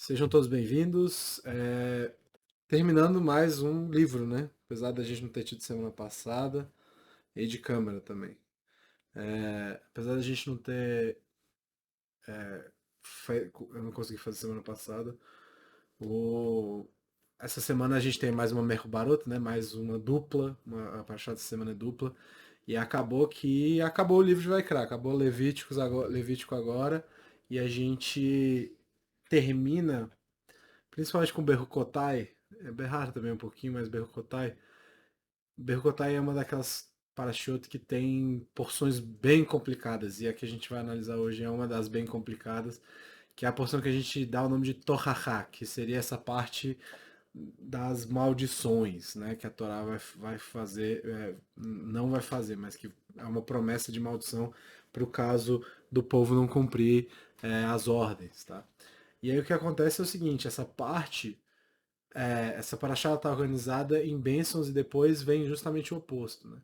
Sejam todos bem-vindos. Terminando mais um livro, né? Apesar da gente não ter tido semana passada, e de câmera também. Apesar da gente não ter. Eu não consegui fazer semana passada. O... Essa semana a gente tem mais uma Merco Baroto, né? Mais uma dupla. A Parashá dessa semana é dupla. E acabou o livro de Vaikra, acabou Levítico agora. E a gente termina principalmente com Berrucotai, é Berrar também um pouquinho, mas Berrucotai é uma daquelas parachutes que tem porções bem complicadas, e a que a gente vai analisar hoje é uma das bem complicadas, que é a porção que a gente dá o nome de Torahá, que seria essa parte das maldições, né, que a Torá vai fazer, não vai fazer, mas que é uma promessa de maldição para o caso do povo não cumprir as ordens, tá? E aí o que acontece é o seguinte, essa paraxá está organizada em bênçãos e depois vem justamente o oposto, né?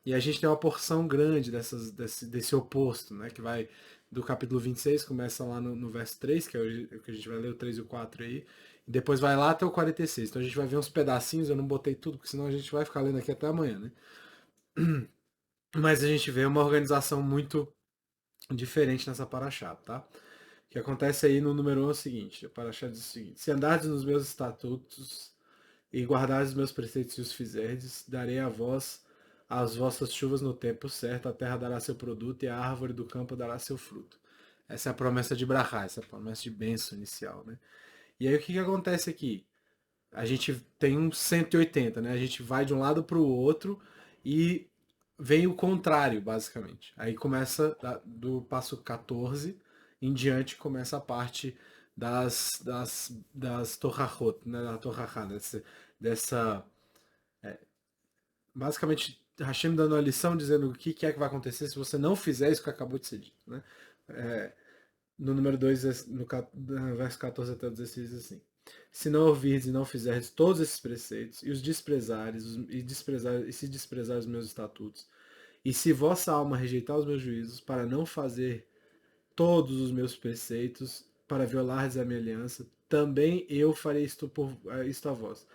E a gente tem uma porção grande desse oposto, né? Que vai do capítulo 26, começa lá no verso 3, que é o que a gente vai ler, o 3 e o 4 aí, e depois vai lá até o 46. Então a gente vai ver uns pedacinhos, eu não botei tudo, porque senão a gente vai ficar lendo aqui até amanhã, né? Mas a gente vê uma organização muito diferente nessa paraxá, tá? O que acontece aí no número 1 é o seguinte, a paraxá diz o seguinte: se andardes nos meus estatutos e guardares os meus preceitos e os fizerdes, darei a vós as vossas chuvas no tempo certo, a terra dará seu produto e a árvore do campo dará seu fruto. Essa é a promessa de Brahá, essa é a promessa de bênção inicial, né? E aí o que, que acontece aqui? A gente tem um 180, né? A gente vai de um lado para o outro e vem o contrário, basicamente. Aí começa do passo 14 em diante, começa a parte das Torahot, né? Da Torahá, dessa basicamente Hashem dando a lição, dizendo o que é que vai acontecer se você não fizer isso que acabou de ser dito, né? É, no número 2 no verso 14 até 16, diz assim: se não ouvirdes e não fizerdes todos esses preceitos, e os desprezares, e se desprezar os meus estatutos, e se vossa alma rejeitar os meus juízos, para não fazer todos os meus preceitos, para violardes a minha aliança, também eu farei isto a vós.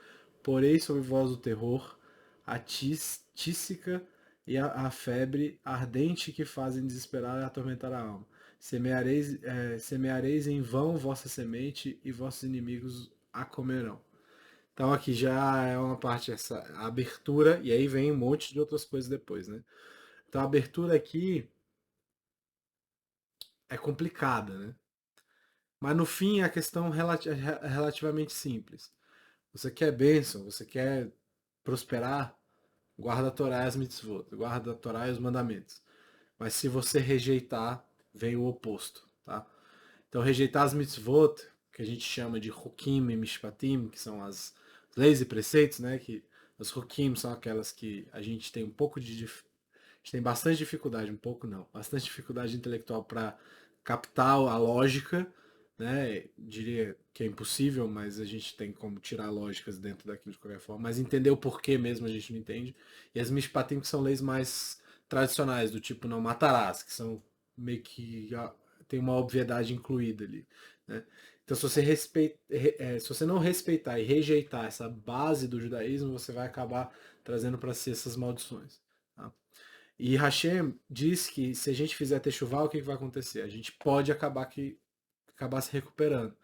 Porei sobre vós o terror, a tísica e a febre ardente que fazem desesperar e atormentar a alma. Semeareis em vão vossa semente e vossos inimigos a comerão. Então aqui já é uma parte, essa abertura, e aí vem um monte de outras coisas depois, né? Então a abertura aqui é complicada, né? Mas no fim a questão é relativamente simples. Você quer bênção, você quer prosperar, guarda a Torá e as mitzvot, guarda a Torá e os mandamentos. Mas se você rejeitar, vem o oposto, tá? Então rejeitar as mitzvot, que a gente chama de hukim e mishpatim, que são as leis e preceitos, né? Que os hukim são aquelas que a gente tem um pouco a gente tem bastante dificuldade, um pouco não, bastante dificuldade intelectual para captar a lógica, né? Diria que é impossível, mas a gente tem como tirar lógicas dentro daquilo de qualquer forma, mas entender o porquê mesmo a gente não entende. E as mishpatim que são leis mais tradicionais, do tipo não matarás, que são meio que tem uma obviedade incluída ali, né? Então, se você não respeitar e rejeitar essa base do judaísmo, você vai acabar trazendo para si essas maldições. Tá? E Hashem diz que se a gente fizer techuvá, o que vai acontecer? A gente pode acabar se recuperando.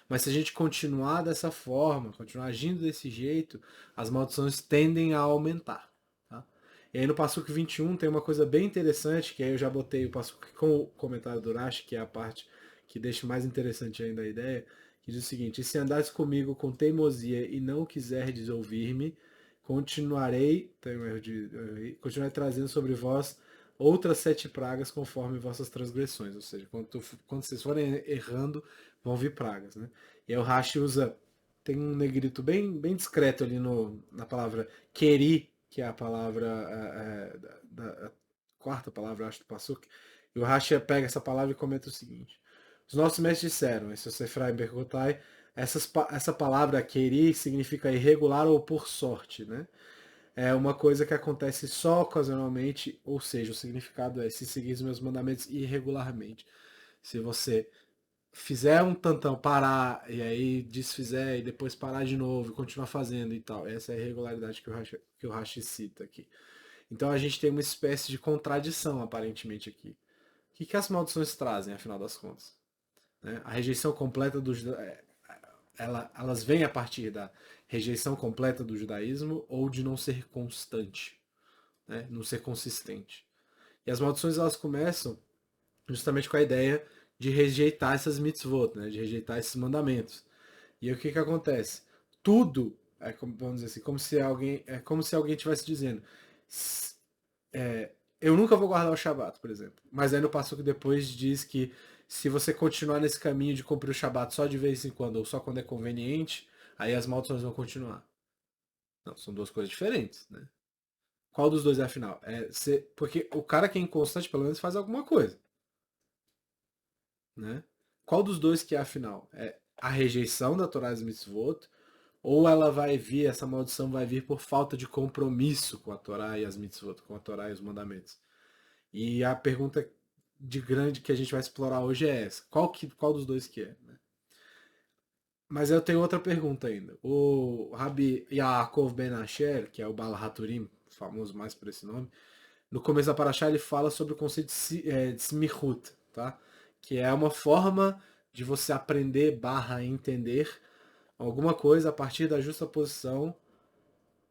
Mas se a gente continuar dessa forma, continuar agindo desse jeito, as maldições tendem a aumentar. Tá? E aí no Passuque 21 tem uma coisa bem interessante, que aí eu já botei o Passuque com o comentário do Rashi, que é a parte que deixa mais interessante ainda a ideia, que diz o seguinte: e se andares comigo com teimosia e não quiserdes ouvir-me, continuarei, tem um erro continuarei trazendo sobre vós outras 7 pragas conforme vossas transgressões. Ou seja, quando vocês forem errando, vão vir pragas, né? E aí o Rashi usa, tem um negrito bem discreto ali na palavra queri, que é a palavra, a quarta palavra, acho, do Pasuk. E o Rashi pega essa palavra e comenta o seguinte: os nossos mestres disseram, esse é o Sefrai Berkotai, essa palavra queri significa irregular ou por sorte, né? É uma coisa que acontece só ocasionalmente, ou seja, o significado é se seguir os meus mandamentos irregularmente. Se você fizer um tantão, parar, e aí desfizer, e depois parar de novo, e continuar fazendo e tal. Essa é a irregularidade que o Rashi cita aqui. Então a gente tem uma espécie de contradição, aparentemente, aqui. O que as maldições trazem, afinal das contas? Né? A rejeição completa do elas vêm a partir da rejeição completa do judaísmo ou de não ser constante, né? Não ser consistente. E as maldições elas começam justamente com a ideia de rejeitar essas mitzvot, né? De rejeitar esses mandamentos. E aí, o que acontece? Tudo é como, vamos dizer assim, como se alguém estivesse dizendo, eu nunca vou guardar o Shabat, por exemplo. Mas aí no passo que depois diz que se você continuar nesse caminho de cumprir o Shabat só de vez em quando ou só quando é conveniente, aí as maldições vão continuar. Não, são duas coisas diferentes, né? Qual dos dois é afinal? Porque o cara que é inconstante pelo menos faz alguma coisa, né? Qual dos dois que é afinal? É a rejeição da Torá e Mitzvot ou ela vai vir, essa maldição vai vir por falta de compromisso com a Torá e as Mitzvot, com a Torá e os mandamentos? E a pergunta de grande que a gente vai explorar hoje é essa. Qual dos dois que é? Né? Mas eu tenho outra pergunta ainda. O Rabi Yaakov Ben Asher, que é o Bala Haturim, famoso mais por esse nome, no começo da Parashá ele fala sobre o conceito de smichut, tá? Que é uma forma de você aprender barra entender alguma coisa a partir da justa posição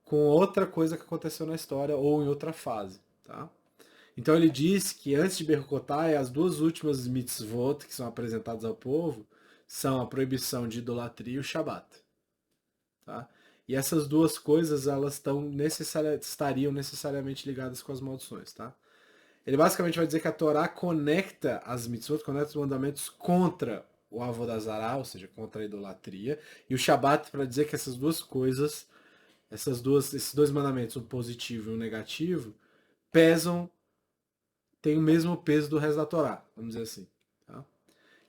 com outra coisa que aconteceu na história ou em outra fase, tá? Então ele diz que antes de Berkotai, as duas últimas mitzvot que são apresentadas ao povo são a proibição de idolatria e o Shabat. Tá? E essas duas coisas elas estariam necessariamente ligadas com as maldições. Tá? Ele basicamente vai dizer que a Torá conecta as mitzvot, conecta os mandamentos contra o Avodazará, ou seja, contra a idolatria, e o Shabat para dizer que essas duas coisas, esses dois mandamentos, um positivo e um negativo, pesam tem o mesmo peso do resto da Torá, vamos dizer assim. Tá?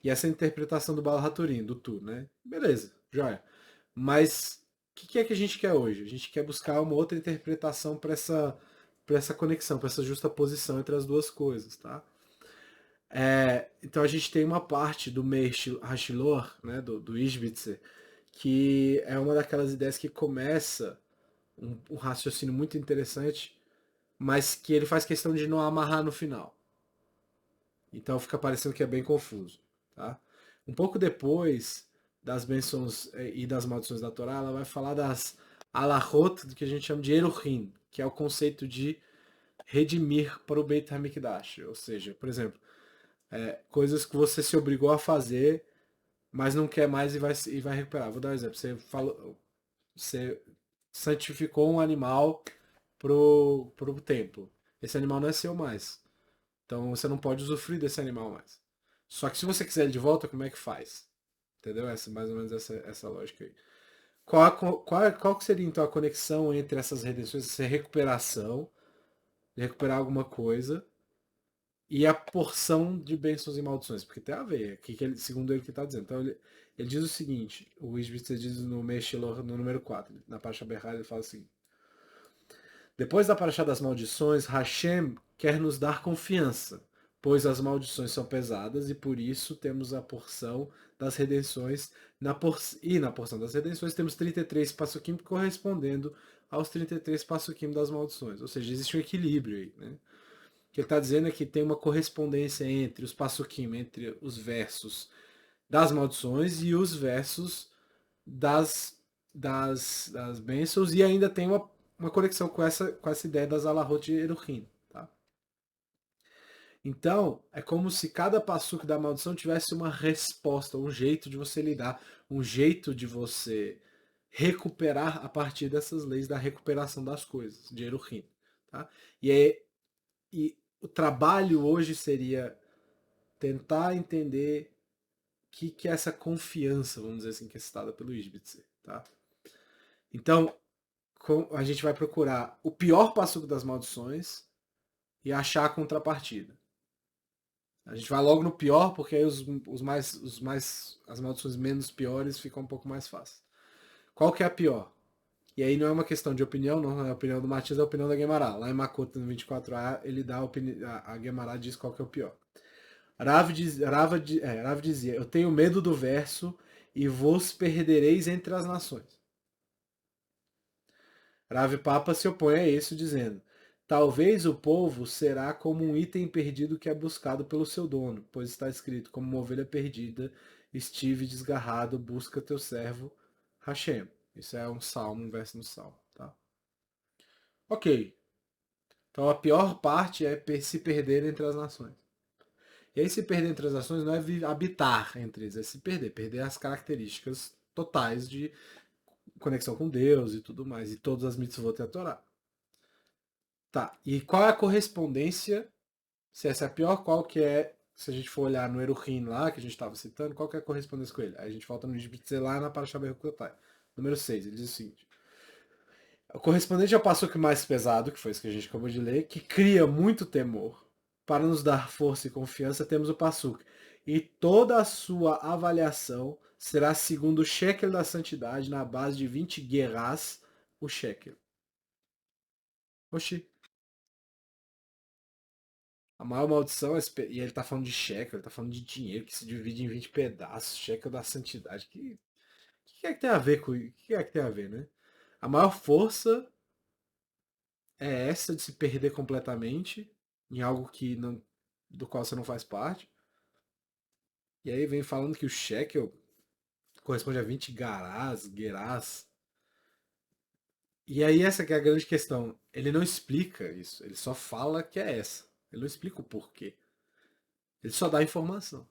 E essa é a interpretação do Bala Haturim, do Tu, né? Beleza, joia. Mas o que é que a gente quer hoje? A gente quer buscar uma outra interpretação para essa conexão, para essa justa posição entre as duas coisas, tá? Então a gente tem uma parte do Meir Hashilor, né, do Ishbitzer, que é uma daquelas ideias que começa um raciocínio muito interessante, mas que ele faz questão de não amarrar no final. Então fica parecendo que é bem confuso. Tá? Um pouco depois das bênçãos e das maldições da Torá, ela vai falar das alahot, que a gente chama de eruhin, que é o conceito de redimir para o Beit HaMikdash. Ou seja, por exemplo, coisas que você se obrigou a fazer, mas não quer mais e vai recuperar. Vou dar um exemplo. Você santificou um animal pro templo. Esse animal não é seu mais. Então você não pode usufruir desse animal mais. Só que se você quiser ele de volta, como é que faz? Entendeu? Mais ou menos essa lógica aí. Qual que seria então a conexão entre essas redenções, essa recuperação, de recuperar alguma coisa, e a porção de bênçãos e maldições? Porque tem a ver, aqui que segundo ele que está dizendo. Então ele diz o seguinte, o Ishbitzer diz no Meshilor, no número 4, na Parashat Berhá, ele fala assim: depois da paraxá das maldições, Hashem quer nos dar confiança, pois as maldições são pesadas e por isso temos a porção das redenções. E na porção das redenções temos 33 passuquim correspondendo aos 33 passuquim das maldições. Ou seja, existe um equilíbrio aí. Né? O que ele está dizendo é que tem uma correspondência entre os passuquim, entre os versos das maldições e os versos das bênçãos, e ainda tem uma conexão com essa ideia das alahot eruhin. Tá? Então, é como se cada passuque da maldição tivesse uma resposta, um jeito de você lidar, um jeito de você recuperar a partir dessas leis da recuperação das coisas, de eruhin. Tá? E o trabalho hoje seria tentar entender que é essa confiança, vamos dizer assim, que é citada pelo Ishbitzer. Tá? Então, a gente vai procurar o pior passuco das maldições e achar a contrapartida. A gente vai logo no pior, porque aí as maldições menos piores ficam um pouco mais fáceis. Qual que é a pior? E aí não é uma questão de opinião, não é a opinião do Matias, é a opinião da Guemará. Lá em Makota, no 24a, ele dá a Guemará diz qual que é o pior. Rav dizia: Eu tenho medo do verso e vos perdereis entre as nações. Rav Papa se opõe a isso, dizendo: Talvez o povo será como um item perdido que é buscado pelo seu dono, pois está escrito: Como uma ovelha perdida, estive desgarrado, busca teu servo Hashem. Isso é um salmo, um verso no salmo. Tá? Ok. Então a pior parte é se perder entre as nações. E aí se perder entre as nações não é habitar entre eles, é se perder, perder as características totais de conexão com Deus e tudo mais, e todas as mitzvot e a Torá. Tá, e qual é a correspondência, se essa é a pior, qual que é, se a gente for olhar no Eruhin lá, que a gente estava citando, qual que é a correspondência com ele? Aí a gente volta no Yishbitze lá na Parashat Bechukotai. Número 6, ele diz o seguinte: o correspondente ao passuque mais pesado, que foi isso que a gente acabou de ler, que cria muito temor. Para nos dar força e confiança, temos o passuque. E toda a sua avaliação será segundo o shekel da santidade, na base de 20 guerras, o shekel. Oxi. A maior maldição é. E ele tá falando de shekel, ele tá falando de dinheiro que se divide em 20 pedaços, shekel da santidade. Que é que tem a ver com. O que é que tem a ver, né? A maior força é essa de se perder completamente em algo que não, do qual você não faz parte. E aí vem falando que o shekel corresponde a 20 gerás. E aí essa que é a grande questão. Ele não explica isso, ele só fala que é essa. Ele não explica o porquê. Ele só dá informação.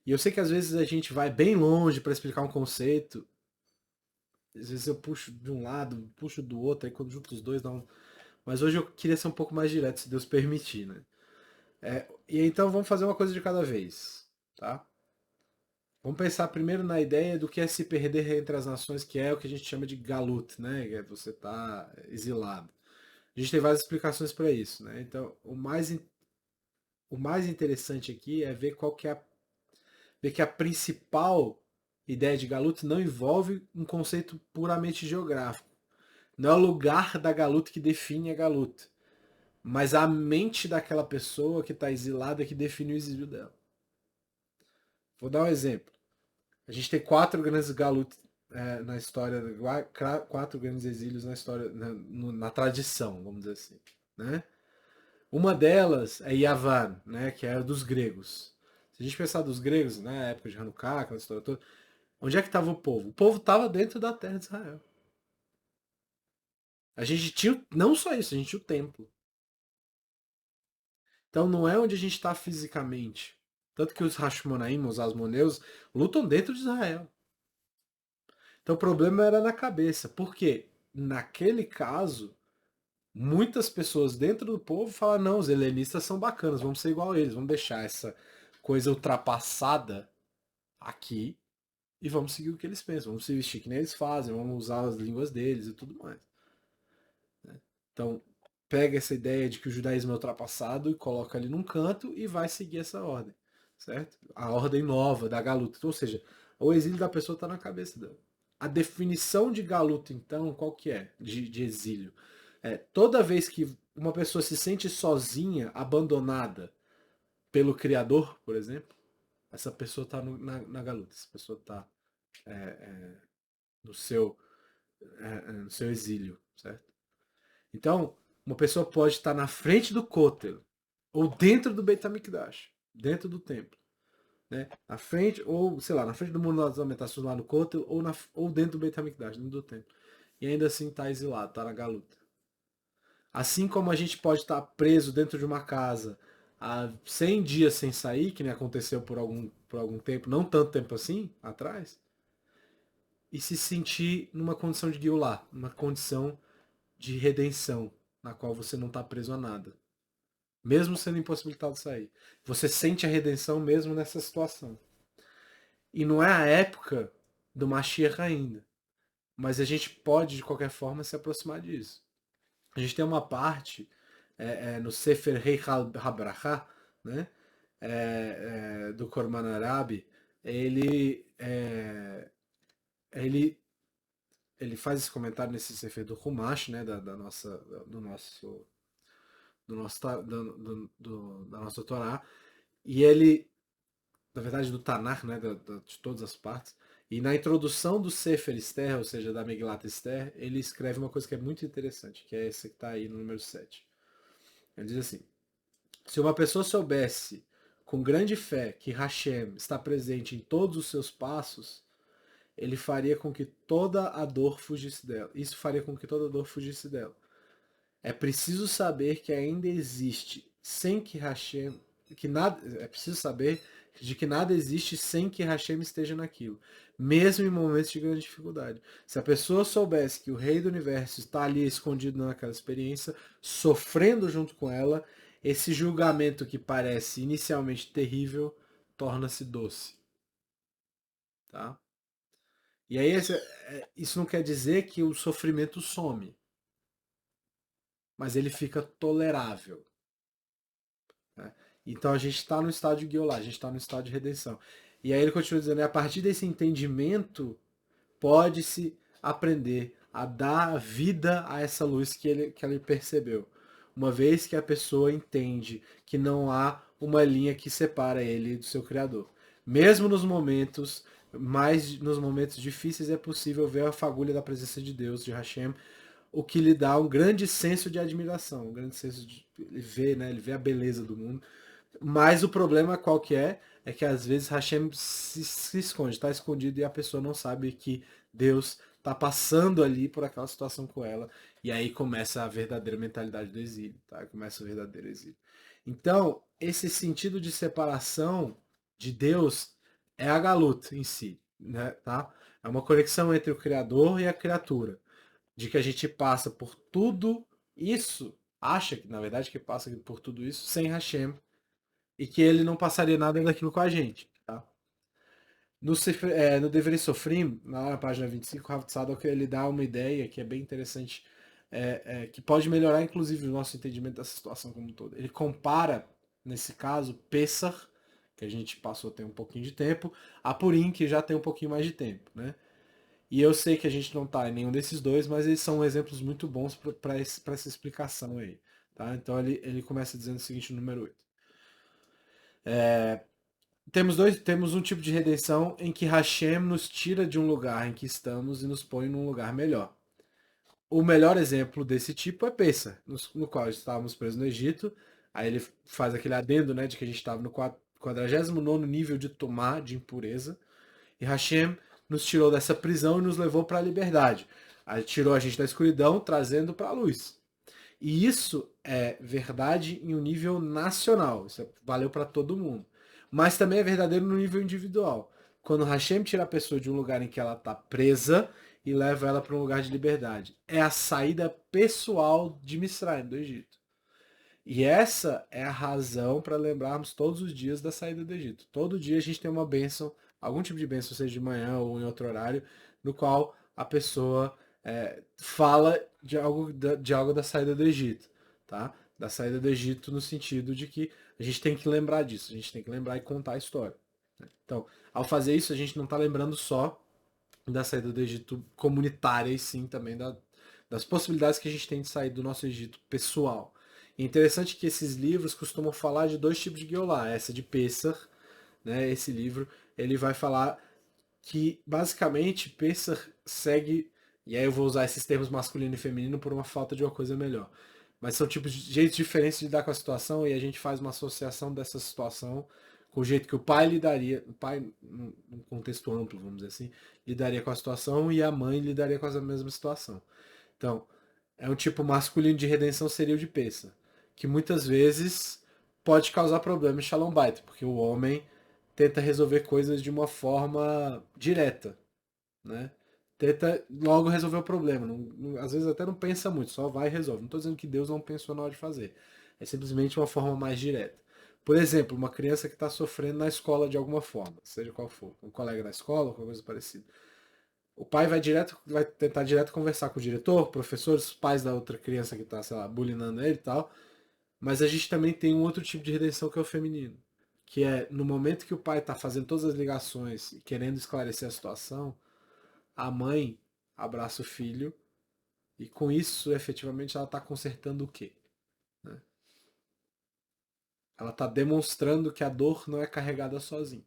E eu sei que às vezes a gente vai bem longe para explicar um conceito. Às vezes eu puxo de um lado, puxo do outro, aí quando junto os dois dá um. Mas hoje eu queria ser um pouco mais direto, se Deus permitir, né? E então vamos fazer uma coisa de cada vez, tá? Vamos pensar primeiro na ideia do que é se perder entre as nações, que é o que a gente chama de galut, né? Que é você tá exilado. A gente tem várias explicações para isso, né? Então, o mais interessante aqui é ver qual que é ver que a principal ideia de galut não envolve um conceito puramente geográfico. Não é o lugar da galut que define a galut, mas a mente daquela pessoa que está exilada que define o exílio dela. Vou dar um exemplo. A gente tem quatro grandes galutos na história, quatro grandes exílios na história, na tradição, vamos dizer assim. Né? Uma delas é Yavan, né, que era dos gregos. Se a gente pensar dos gregos, né, na época de Hanukkah, aquela história toda, onde é que estava o povo? O povo estava dentro da terra de Israel. A gente tinha, não só isso, a gente tinha o templo. Então não é onde a gente está fisicamente. Tanto que os Hashmonaim, os Asmoneus, lutam dentro de Israel. Então o problema era na cabeça. Porque naquele caso, muitas pessoas dentro do povo falam, não, os helenistas são bacanas, vamos ser igual a eles, vamos deixar essa coisa ultrapassada aqui e vamos seguir o que eles pensam, vamos se vestir que nem eles fazem, vamos usar as línguas deles e tudo mais. Então, pega essa ideia de que o judaísmo é ultrapassado e coloca ali num canto e vai seguir essa ordem, certo? A ordem nova da galuta. Ou seja, o exílio da pessoa está na cabeça dela. A definição de galuta, então, qual que é? De exílio. É toda vez que uma pessoa se sente sozinha, abandonada pelo Criador, por exemplo, essa pessoa está na galuta, essa pessoa está no seu, no seu exílio, certo? Então, uma pessoa pode estar na frente do Kotel, ou dentro do Beit HaMikdash, dentro do templo. Né? Na frente, ou sei lá, na frente do Muro das Lamentações lá no Kotel, ou dentro do Beit HaMikdash, dentro do templo. E ainda assim está exilado, está na galuta. Assim como a gente pode estar preso dentro de uma casa há 100 dias sem sair, que nem aconteceu por algum tempo, não tanto tempo assim atrás, e se sentir numa condição de Geulah, numa condição de redenção, na qual você não está preso a nada. Mesmo sendo impossibilitado de sair. Você sente a redenção mesmo nessa situação. E não é a época do Mashiach ainda. Mas a gente pode, de qualquer forma, se aproximar disso. A gente tem uma parte no Sefer Rei HaBracha, né? Do Korban Arabi, ele, ele, ele faz esse comentário nesse Sefer do Humash, né? Do nosso, da nossa Torá. E ele, na verdade, do Tanakh, né, de todas as partes. E na introdução do Sefer Esther, ou seja, da Megilat Esther, ele escreve uma coisa que é muito interessante, que é essa que está aí no número 7. Ele diz assim: se uma pessoa soubesse com grande fé que Hashem está presente em todos os seus passos, ele faria com que toda a dor fugisse dela. Isso faria com que toda a dor fugisse dela. É preciso saber que ainda existe sem que Hashem, que nada, é preciso saber de que nada existe sem que Hashem esteja naquilo, mesmo em momentos de grande dificuldade. Se a pessoa soubesse que o Rei do Universo está ali escondido naquela experiência, sofrendo junto com ela, esse julgamento que parece inicialmente terrível torna-se doce, tá? E aí isso não quer dizer que o sofrimento some, mas ele fica tolerável. Né? Então a gente está no estado de Geulah, a gente está no estado de redenção. E aí ele continua dizendo, a partir desse entendimento, pode-se aprender a dar vida a essa luz que ele percebeu. Uma vez que a pessoa entende que não há uma linha que separa ele do seu Criador. Mesmo nos momentos nos momentos difíceis é possível ver a fagulha da presença de Deus, de Hashem, o que lhe dá um grande senso de admiração, um grande senso de ele vê, né, ele vê a beleza do mundo. Mas o problema qual que é? É que às vezes Hashem se esconde, está escondido e a pessoa não sabe que Deus está passando ali por aquela situação com ela. E aí começa a verdadeira mentalidade do exílio, tá? Começa o verdadeiro exílio. Então, esse sentido de separação de Deus é a galuta em si, né? Tá? É uma conexão entre o Criador e a criatura, de que a gente passa por tudo isso, acha que na verdade que passa por tudo isso sem Hashem, e que ele não passaria nada daquilo com a gente. Tá? No Deveres Sofrim, na página 25, o Rav Tzadok ele dá uma ideia que é bem interessante, que pode melhorar inclusive o nosso entendimento dessa situação como um todo. Ele compara, nesse caso, Pessah, que a gente passou a ter um pouquinho de tempo, a Purim, que já tem um pouquinho mais de tempo. Né? E eu sei que a gente não está em nenhum desses dois, mas eles são exemplos muito bons para essa explicação aí. Tá? Então ele começa dizendo o seguinte no número 8. Temos um tipo de redenção em que Hashem nos tira de um lugar em que estamos e nos põe num lugar melhor. O melhor exemplo desse tipo é Pessa, no qual estávamos presos no Egito. Aí ele faz aquele adendo, né, de que a gente estava no 49º nível de tomar de impureza. E Hashem nos tirou dessa prisão e nos levou para a liberdade. Aí tirou a gente da escuridão, trazendo para a luz. E isso é verdade em um nível nacional. Isso valeu para todo mundo. Mas também é verdadeiro no nível individual. Quando Hashem tira a pessoa de um lugar em que ela está presa e leva ela para um lugar de liberdade. É a saída pessoal de Misraim, do Egito. E essa é a razão para lembrarmos todos os dias da saída do Egito. Todo dia a gente tem uma bênção, algum tipo de bênção, seja de manhã ou em outro horário, no qual a pessoa fala de algo da saída do Egito. Tá? Da saída do Egito no sentido de que a gente tem que lembrar disso, a gente tem que lembrar e contar a história. Né? Então, ao fazer isso, a gente não está lembrando só da saída do Egito comunitária, e sim também das possibilidades que a gente tem de sair do nosso Egito pessoal. E é interessante que esses livros costumam falar de dois tipos de Geulah. Essa de Pessah, né, esse livro, ele vai falar que basicamente Pessah segue, e aí eu vou usar esses termos masculino e feminino por uma falta de uma coisa melhor. Mas são tipos de jeitos diferentes de lidar com a situação e a gente faz uma associação dessa situação com o jeito que o pai lidaria, o pai, num contexto amplo, vamos dizer assim, lidaria com a situação e a mãe lidaria com a mesma situação. Então, é um tipo masculino de redenção seria o de Pessah, que muitas vezes pode causar problema em Shalom Bait, porque o homem tenta resolver coisas de uma forma direta, né? Tenta logo resolver o problema. Às vezes até não pensa muito, só vai e resolve. Não estou dizendo que Deus não pensou na hora de fazer. É simplesmente uma forma mais direta. Por exemplo, uma criança que está sofrendo na escola de alguma forma, seja qual for, um colega da escola, qualquer coisa parecida. O pai vai tentar direto conversar com o diretor, professores, pais da outra criança que está, sei lá, bulinando ele e tal. Mas a gente também tem um outro tipo de redenção que é o feminino. Que é no momento que o pai está fazendo todas as ligações e querendo esclarecer a situação, a mãe abraça o filho e com isso, efetivamente, ela está consertando o quê? Né? Ela está demonstrando que a dor não é carregada sozinha.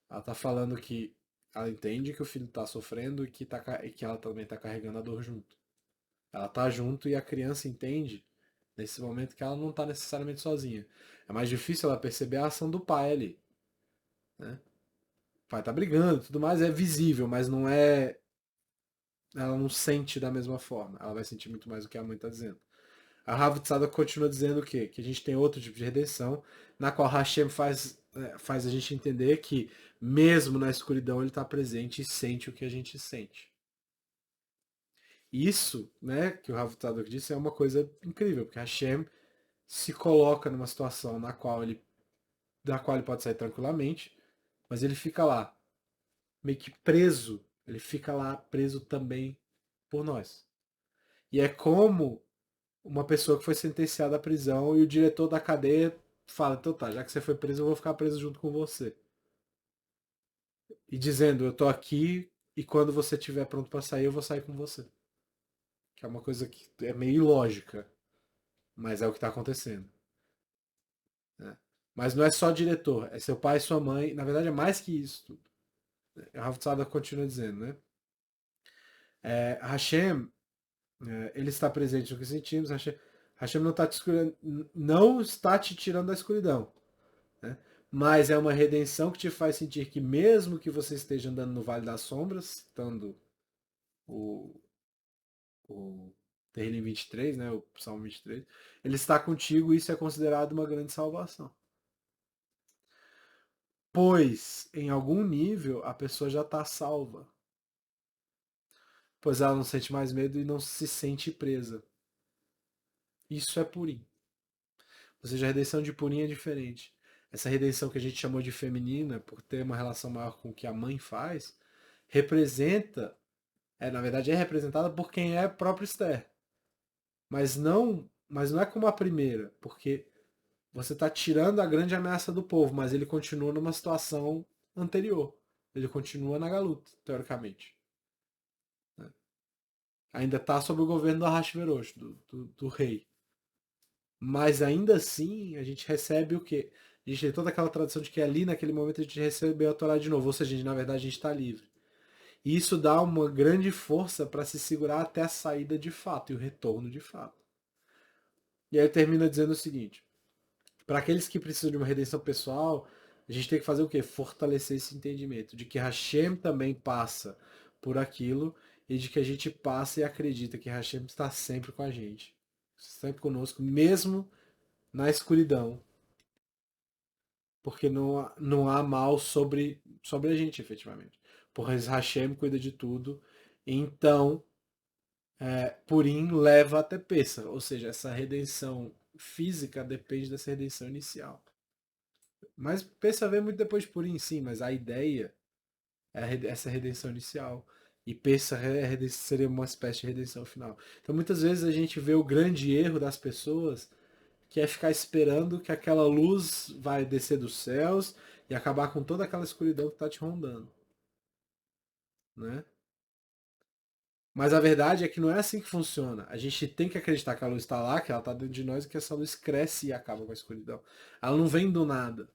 Ela está falando que ela entende que o filho está sofrendo e que ela também está carregando a dor junto. Ela está junto e a criança entende nesse momento que ela não está necessariamente sozinha. É mais difícil ela perceber a ação do pai ali, né? O pai tá brigando, tudo mais é visível, mas não é, ela não sente da mesma forma. Ela vai sentir muito mais do que a mãe está dizendo. A Rav Tzadok continua dizendo o quê? Que a gente tem outro tipo de redenção, na qual Hashem faz a gente entender que, mesmo na escuridão, ele está presente e sente o que a gente sente. Isso, né, que o Rav Tzadok disse, é uma coisa incrível, porque Hashem se coloca numa situação da qual ele pode sair tranquilamente, mas ele fica lá, meio que preso. Ele fica lá preso também por nós. E é como uma pessoa que foi sentenciada à prisão e o diretor da cadeia fala, então tá, já que você foi preso, eu vou ficar preso junto com você. E dizendo, eu tô aqui e quando você estiver pronto para sair, eu vou sair com você. Que é uma coisa que é meio ilógica, mas é o que está acontecendo. Né? Mas não é só diretor, é seu pai e sua mãe. Na verdade, é mais que isso tudo. A Rav Tzadok continua dizendo, né? Hashem, ele está presente no que sentimos. Hashem não está te tirando da escuridão. Né? Mas é uma redenção que te faz sentir que mesmo que você esteja andando no Vale das Sombras, citando o, o Terrilim 23, né, o Salmo 23, ele está contigo e isso é considerado uma grande salvação. Pois, em algum nível, a pessoa já está salva. Pois ela não sente mais medo e não se sente presa. Isso é Purim. Ou seja, a redenção de Purim é diferente. Essa redenção que a gente chamou de feminina, por ter uma relação maior com o que a mãe faz, representa, na verdade é representada por quem é próprio Esther. Mas não é como a primeira, porque você está tirando a grande ameaça do povo, mas ele continua numa situação anterior. Ele continua na galuta, teoricamente. Né? Ainda está sob o governo do Ahasverosh, do rei. Mas ainda assim, a gente recebe o quê? A gente tem toda aquela tradição de que ali, naquele momento, a gente recebeu a Torá de novo. Ou seja, na verdade, a gente está livre. E isso dá uma grande força para se segurar até a saída de fato e o retorno de fato. E aí ele termina dizendo o seguinte: para aqueles que precisam de uma redenção pessoal, a gente tem que fazer o quê? Fortalecer esse entendimento de que Hashem também passa por aquilo e de que a gente passa e acredita que Hashem está sempre com a gente, sempre conosco, mesmo na escuridão, porque não há mal sobre a gente, efetivamente. Porque Hashem cuida de tudo, então Purim leva até Pêssar, ou seja, essa redenção física depende dessa redenção inicial. Mas Pêssar vem muito depois de Purim, sim, mas a ideia é essa redenção inicial. E Pêssar seria uma espécie de redenção final. Então muitas vezes a gente vê o grande erro das pessoas que é ficar esperando que aquela luz vai descer dos céus e acabar com toda aquela escuridão que está te rondando, né? Mas a verdade é que não é assim que funciona. A gente tem que acreditar que a luz está lá, que ela está dentro de nós e que essa luz cresce e acaba com a escuridão. Ela não vem do nada.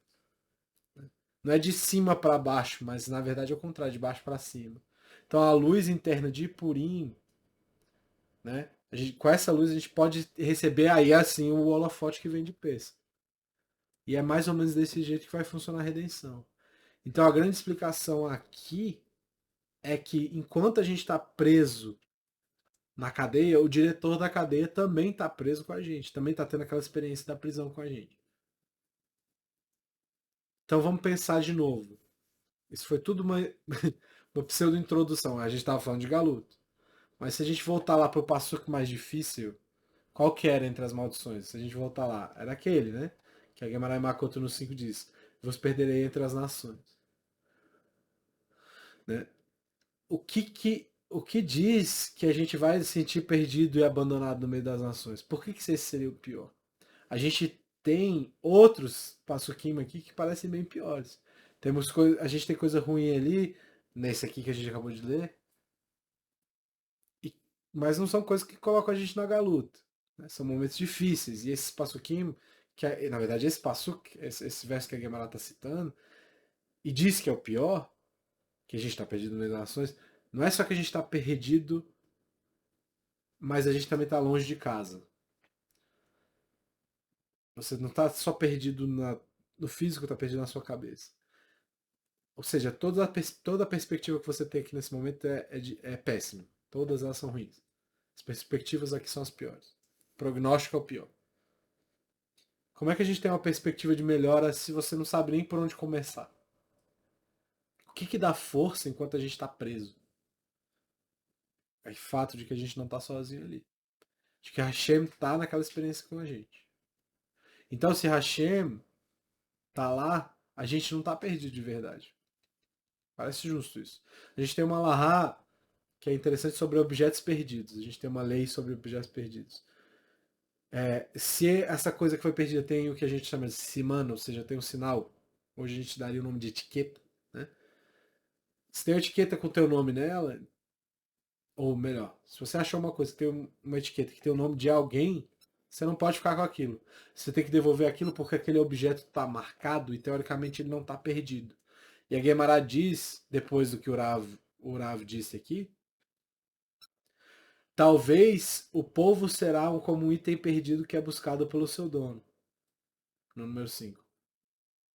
Não é de cima para baixo, mas na verdade é o contrário, de baixo para cima. Então a luz interna de Purim, né? Com essa luz a gente pode receber aí assim o holofote que vem de Pêssar. E é mais ou menos desse jeito que vai funcionar a redenção. Então a grande explicação aqui é que enquanto a gente está preso na cadeia, o diretor da cadeia também está preso com a gente, também está tendo aquela experiência da prisão com a gente. Então vamos pensar de novo. Isso foi tudo uma pseudo-introdução. A gente estava falando de Galuto. Mas se a gente voltar lá para o passuco mais difícil, qual que era entre as maldições? Se a gente voltar lá, era aquele, né? Que a Gemarai Makoto no 5 diz: vos perderei entre as nações. Né? O que diz que a gente vai se sentir perdido e abandonado no meio das nações? Por que esse seria o pior? A gente tem outros passuquim aqui que parecem bem piores. A gente tem coisa ruim ali, nesse aqui que a gente acabou de ler, e- mas não são coisas que colocam a gente na galuta. Né? São momentos difíceis. E esse passuquim na verdade, esse Passuk, esse verso que a Gemara está citando, e diz que é o pior, que a gente está perdido nas nações, não é só que a gente está perdido, mas a gente também está longe de casa. Você não está só perdido no físico, está perdido na sua cabeça. Ou seja, toda a perspectiva que você tem aqui nesse momento é péssima. Todas elas são ruins. As perspectivas aqui são as piores. O prognóstico é o pior. Como é que a gente tem uma perspectiva de melhora se você não sabe nem por onde começar? O que dá força enquanto a gente está preso? É o fato de que a gente não está sozinho ali. De que Hashem está naquela experiência com a gente. Então, se Hashem tá lá, a gente não está perdido de verdade. Parece justo isso. A gente tem uma lahá que é interessante sobre objetos perdidos. A gente tem uma lei sobre objetos perdidos. Se essa coisa que foi perdida tem o que a gente chama de simano, ou seja, tem um sinal, hoje a gente daria o nome de etiqueta, né? Se tem uma etiqueta com o teu nome nela, ou melhor, se você achou uma coisa que tem uma etiqueta que tem o nome de alguém, você não pode ficar com aquilo. Você tem que devolver aquilo porque aquele objeto está marcado e teoricamente ele não está perdido. E a Gemara diz, depois do que o Rav disse aqui, talvez o povo será como um item perdido que é buscado pelo seu dono. No número 5.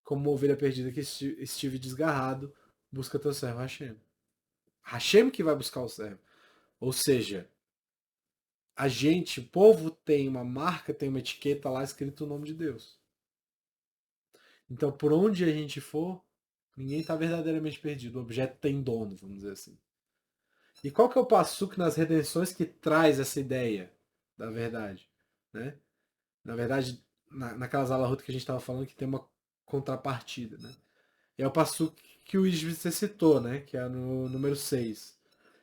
Como uma ovelha perdida que estive desgarrado, busca teu servo Hashem. Hashem que vai buscar o servo. Ou seja, a gente, o povo tem uma marca, tem uma etiqueta lá escrito o nome de Deus. Então, por onde a gente for, ninguém está verdadeiramente perdido. O objeto tem dono, vamos dizer assim. E qual que é o passuque nas redenções que traz essa ideia da verdade? Né? Na verdade, naquelas alahut que a gente estava falando que tem uma contrapartida. Né? E é o passuque que o Isvi citou, né? Que é no número 6.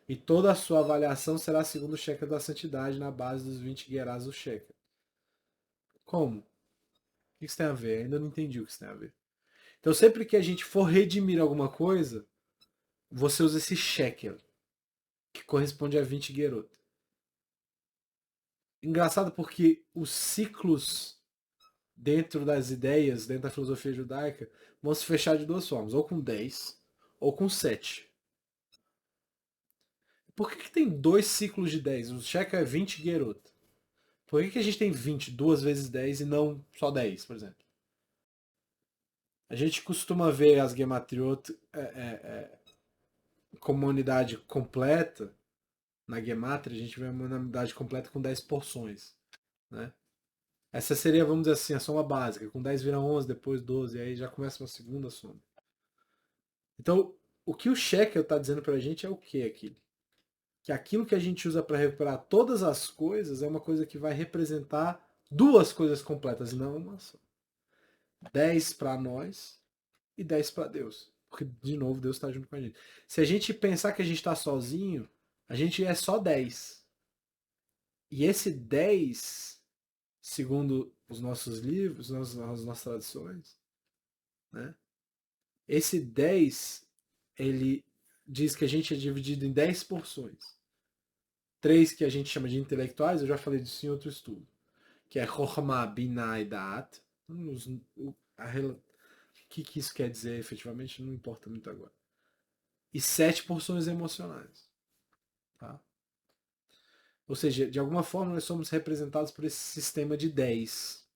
E toda a sua avaliação será segundo o Sheker da santidade na base dos 20 gerás do Sheker. Como? O que isso tem a ver? Ainda não entendi o que isso tem a ver. Então, sempre que a gente for redimir alguma coisa, você usa esse shekel, que corresponde a 20 gerot. Engraçado porque os ciclos dentro das ideias, dentro da filosofia judaica, vão se fechar de duas formas, ou com 10, ou com 7. Por que tem dois ciclos de 10? O shekel é 20 gerot. Por que a gente tem 20, 2 vezes 10 e não só 10, por exemplo? A gente costuma ver as gematriot como uma unidade completa. Na gematria, a gente vê uma unidade completa com 10 porções. Né? Essa seria, vamos dizer assim, a soma básica. Com 10 vira 11, depois 12, e aí já começa uma segunda soma. Então, o que o Shekel está dizendo para a gente é o que aquilo? Que aquilo que a gente usa para recuperar todas as coisas é uma coisa que vai representar duas coisas completas, e não uma só. 10 para nós e 10 para Deus. Porque, de novo, Deus está junto com a gente. Se a gente pensar que a gente está sozinho, a gente é só 10. E esse 10, segundo os nossos livros, as nossas tradições, né? Esse 10, ele diz que a gente é dividido em 10 porções. 3 que a gente chama de intelectuais, eu já falei disso em outro estudo, que é Chokhmah, Binah e Da'at. O que isso quer dizer efetivamente não importa muito agora. E 7 porções emocionais. Tá? Ou seja, de alguma forma nós somos representados por esse sistema de 10.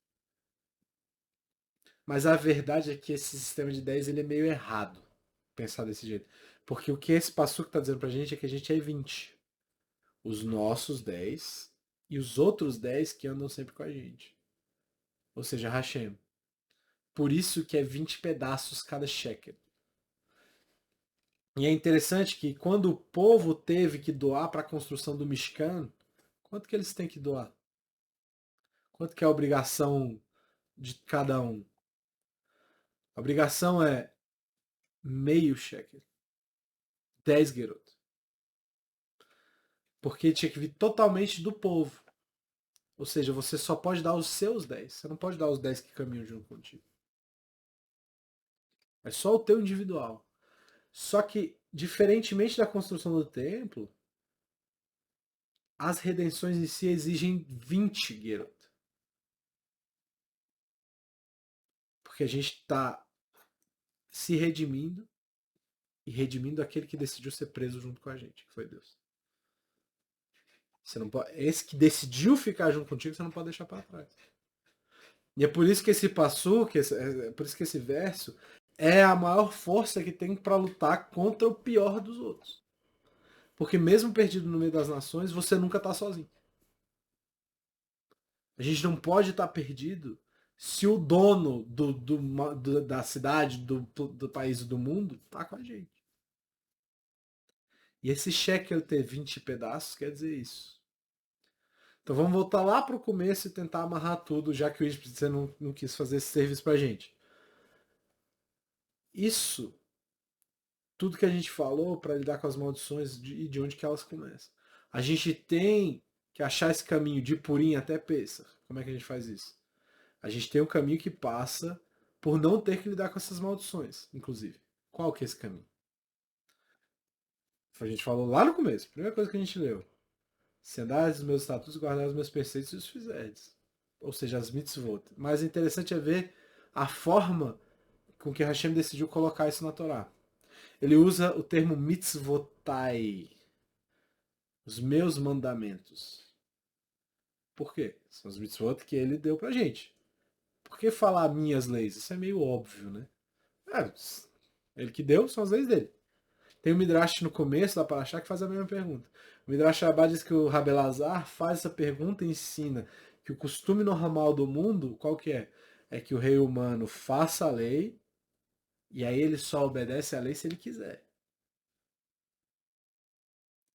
Mas a verdade é que esse sistema de 10 ele é meio errado, pensar desse jeito. Porque o que esse passuco está dizendo pra gente é que a gente é 20. Os nossos 10 e os outros 10 que andam sempre com a gente. Ou seja, Hashem. Por isso que é 20 pedaços cada shekel. E é interessante que quando o povo teve que doar para a construção do Mishkan, quanto que eles têm que doar? Quanto que é a obrigação de cada um? A obrigação é meio shekel. 10 gerot. Porque tinha que vir totalmente do povo. Ou seja, você só pode dar os seus 10. Você não pode dar os 10 que caminham junto contigo. É só o teu individual. Só que, diferentemente da construção do templo, as redenções em si exigem 20 gerot. Porque a gente está se redimindo e redimindo aquele que decidiu ser preso junto com a gente, que foi Deus. Você não pode, esse que decidiu ficar junto contigo, você não pode deixar para trás. E é por isso que esse passo, é por isso que esse verso é a maior força que tem para lutar contra o pior dos outros. Porque mesmo perdido no meio das nações, você nunca está sozinho. A gente não pode estar perdido se o dono da cidade, do país e do mundo está com a gente. E esse shekel ter 20 pedaços quer dizer isso. Então vamos voltar lá para o começo e tentar amarrar tudo, já que o Espírito você não quis fazer esse serviço para a gente. Isso, tudo que a gente falou para lidar com as maldições e de onde que elas começam. A gente tem que achar esse caminho de Purim até Pêssar. Como é que a gente faz isso? A gente tem um caminho que passa por não ter que lidar com essas maldições, inclusive. Qual que é esse caminho? A gente falou lá no começo, primeira coisa que a gente leu. Se andares os meus estatutos, guardares os meus preceitos e os fizerdes. Ou seja, as mitzvot. Mas o interessante é ver a forma com que Hashem decidiu colocar isso na Torá. Ele usa o termo mitzvotai, os meus mandamentos. Por quê? São os mitzvot que ele deu pra gente. Por que falar minhas leis? Isso é meio óbvio, né? É, ele que deu, são as leis dele. Tem o Midrash no começo da Parashá que faz a mesma pergunta. O Midrash Rabbah diz que o Rabelazar faz essa pergunta e ensina que o costume normal do mundo, qual que é? É que o rei humano faça a lei e aí ele só obedece a lei se ele quiser.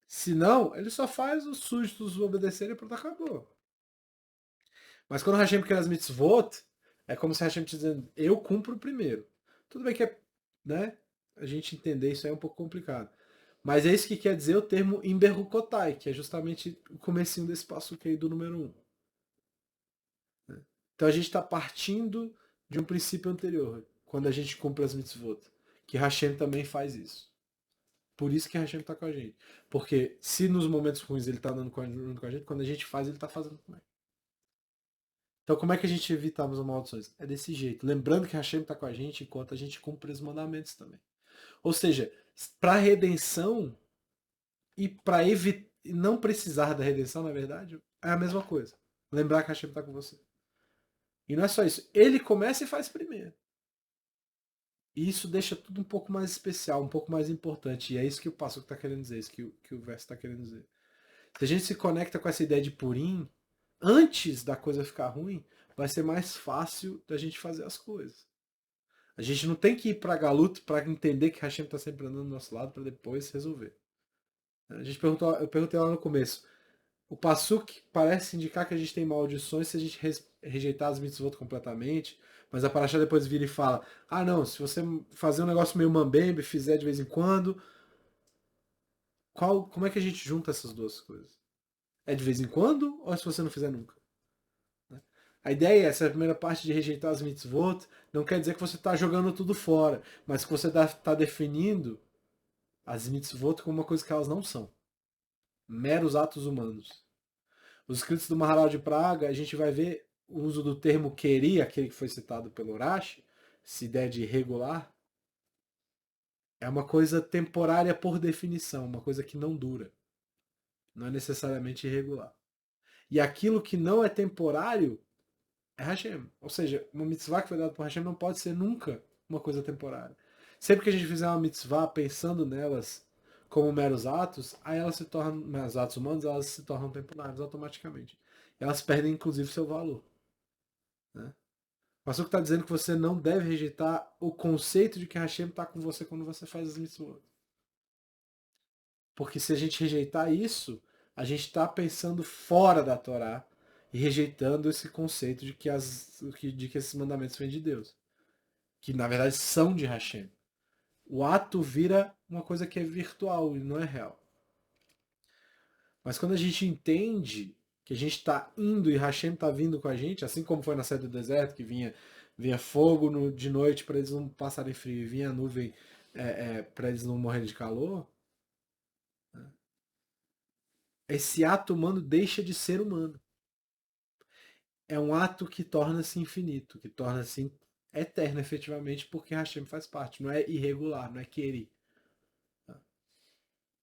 Se não, ele só faz os súditos obedecerem e pronto, acabou. Mas quando Hashem quer as mitzvot, é como se Hashem estivesse dizendo, eu cumpro primeiro. Tudo bem que é, né? A gente entender isso aí é um pouco complicado. Mas é isso que quer dizer o termo Imberrukotai, que é justamente o comecinho desse passo que aí do número 1. Então a gente está partindo de um princípio anterior, quando a gente cumpre as mitzvot, que Hashem também faz isso. Por isso que Hashem está com a gente. Porque se nos momentos ruins ele está andando junto com a gente, quando a gente faz, ele está fazendo com ele. Então como é que a gente evita as maldições? É desse jeito. Lembrando que Hashem está com a gente enquanto a gente cumpre os mandamentos também. Ou seja, para redenção e para não precisar da redenção, na verdade, é a mesma coisa. Lembrar que Hashem está com você. E não é só isso. Ele começa e faz primeiro. E isso deixa tudo um pouco mais especial, um pouco mais importante. E é isso que o passo está querendo dizer, isso que o verso está querendo dizer. Se a gente se conecta com essa ideia de Purim, antes da coisa ficar ruim, vai ser mais fácil da gente fazer as coisas. A gente não tem que ir para Galuto para entender que Hashem está sempre andando do nosso lado para depois resolver. Eu perguntei lá no começo. O Passuk parece indicar que a gente tem maldições se a gente rejeitar as mitzvot completamente, mas a Parashá depois vira e fala: ah, não, se você fazer um negócio meio mambembe, fizer de vez em quando, como é que a gente junta essas duas coisas? É de vez em quando ou é se você não fizer nunca? Né? A ideia é, essa primeira parte de rejeitar as mitzvot, não quer dizer que você está jogando tudo fora, mas que você está definindo as mitzvot como uma coisa que elas não são. Meros atos humanos. Os escritos do Maharal de Praga, a gente vai ver o uso do termo queria, aquele que foi citado pelo Urashi, essa ideia de irregular, é uma coisa temporária por definição, uma coisa que não dura. Não é necessariamente irregular. E aquilo que não é temporário é Hashem. Ou seja, uma mitzvah que foi dada por Hashem não pode ser nunca uma coisa temporária. Sempre que a gente fizer uma mitzvah pensando nelas como meros atos, aí elas se tornam, meros atos humanos, elas se tornam temporárias automaticamente. Elas perdem inclusive seu valor. Né? O Passuco está dizendo que você não deve rejeitar o conceito de que Hashem está com você quando você faz as mitzvot. Porque se a gente rejeitar isso, a gente está pensando fora da Torá e rejeitando esse conceito de que esses mandamentos vêm de Deus. Que na verdade são de Hashem. O ato vira uma coisa que é virtual e não é real. Mas quando a gente entende que a gente está indo e Hashem está vindo com a gente, assim como foi na saída do deserto, que vinha fogo de noite para eles não passarem frio, e vinha nuvem para eles não morrerem de calor, esse ato humano deixa de ser humano. É um ato que torna-se infinito, que torna-se eterno, efetivamente, porque Hashem faz parte. Não é irregular, não é querer.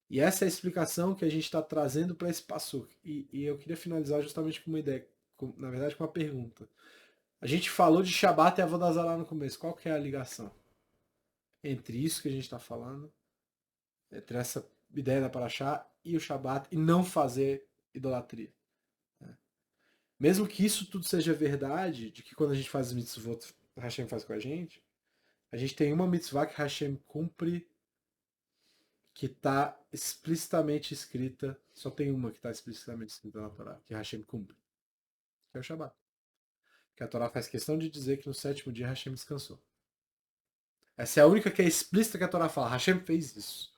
E essa é a explicação que a gente está trazendo para esse passo. E eu queria finalizar justamente com uma ideia, na verdade com uma pergunta. A gente falou de Shabat e Avodazara no começo. Qual que é a ligação entre isso que a gente está falando, entre essa ideia da Paraxá e o Shabat, e não fazer idolatria? Mesmo que isso tudo seja verdade, de que quando a gente faz as mitzvot, Hashem faz com a gente tem uma mitzvah que Hashem cumpre que está explicitamente escrita, só tem uma que está explicitamente escrita na Torá, que Hashem cumpre, que é o Shabat. Que a Torá faz questão de dizer que no sétimo dia Hashem descansou. Essa é a única que é explícita que a Torá fala. Hashem fez isso.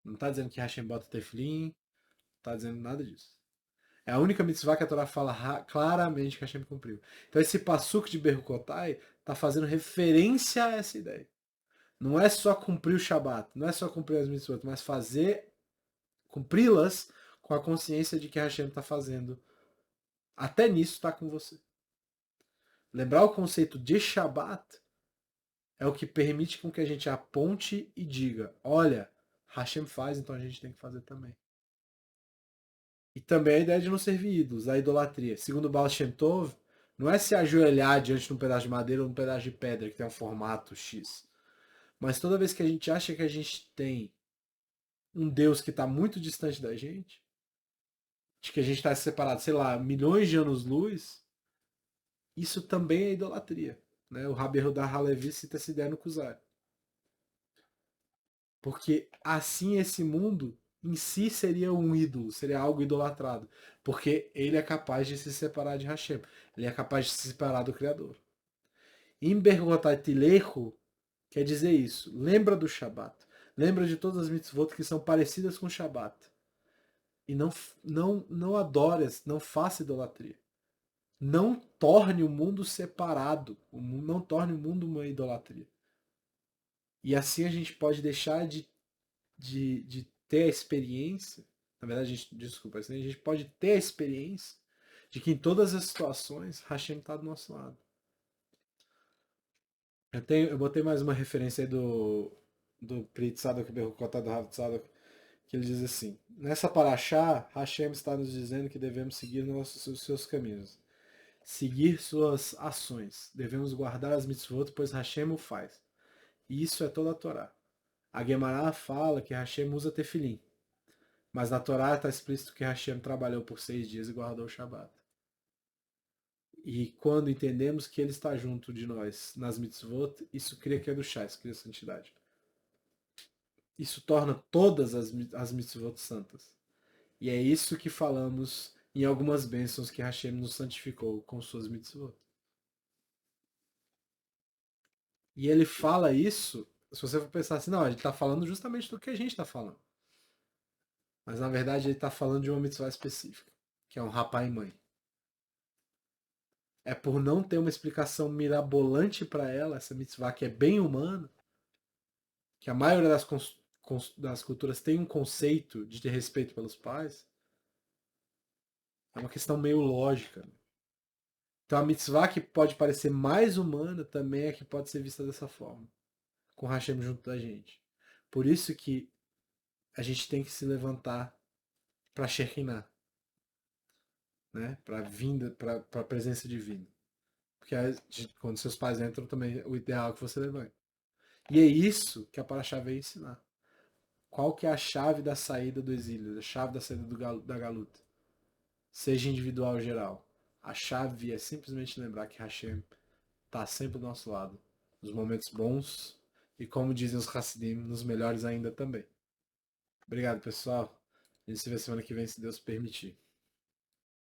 Não está dizendo que Hashem bota tefilim, não está dizendo nada disso. É a única mitzvah que a Torá fala claramente que Hashem cumpriu. Então esse passuco de Berrukotai está fazendo referência a essa ideia. Não é só cumprir o Shabat, não é só cumprir as mitzvot, mas cumpri-las com a consciência de que Hashem está fazendo. Até nisso está com você. Lembrar o conceito de Shabat é o que permite com que a gente aponte e diga, olha, Hashem faz, então a gente tem que fazer também. E também a ideia de não servir ídolos, a idolatria. Segundo o Baal Shem Tov, não é se ajoelhar diante de um pedaço de madeira ou um pedaço de pedra que tem um formato X. Mas toda vez que a gente acha que a gente tem um Deus que está muito distante da gente, de que a gente está separado, sei lá, milhões de anos-luz, isso também é idolatria. Né? O Rabbi Yehuda Halevi cita essa ideia no Kuzari. Porque assim esse mundo em si seria um ídolo, seria algo idolatrado. Porque ele é capaz de se separar de Hashem. Ele é capaz de se separar do Criador. Imbergotatilecho quer dizer isso. Lembra do Shabat. Lembra de todas as mitzvot que são parecidas com o Shabat. E não adore, não faça idolatria. Não torne o mundo separado. Não torne o mundo uma idolatria. E assim a gente pode deixar de ter a experiência. Na verdade, desculpa, assim, a gente pode ter a experiência de que em todas as situações Hashem está do nosso lado. Eu botei mais uma referência aí do Pri Tzadok Berukotá do Rav Tzadok, que ele diz assim: nessa paraxá, Hashem está nos dizendo que devemos seguir os seus caminhos, seguir suas ações. Devemos guardar as mitzvot, pois Hashem o faz. E isso é toda a Torá. A Gemara fala que Hashem usa tefilim, mas na Torá está explícito que Hashem trabalhou por 6 dias e guardou o Shabat. E quando entendemos que Ele está junto de nós nas mitzvot, isso cria Kedushá, isso cria santidade. Isso torna todas as mitzvot santas. E é isso que falamos em algumas bênçãos que Hashem nos santificou com suas mitzvot. E ele fala isso, se você for pensar assim, não, ele está falando justamente do que a gente está falando. Mas na verdade ele está falando de uma mitzvah específica, que é um rapaz e mãe. É por não ter uma explicação mirabolante para ela, essa mitzvah que é bem humana, que a maioria das culturas tem um conceito de ter respeito pelos pais, é uma questão meio lógica. Então a mitzvah que pode parecer mais humana também é que pode ser vista dessa forma, com Hashem junto da gente. Por isso que a gente tem que se levantar para Shekinah, né? Para vinda, para a presença divina. Porque quando seus pais entram também, o ideal é que você levante. E é isso que a Paraxá veio ensinar. Qual que é a chave da saída do exílio, a chave da saída da galuta? Seja individual ou geral. A chave é simplesmente lembrar que Hashem está sempre do nosso lado. Nos momentos bons e, como dizem os Hassidim, nos melhores ainda também. Obrigado, pessoal. A gente se vê semana que vem, se Deus permitir.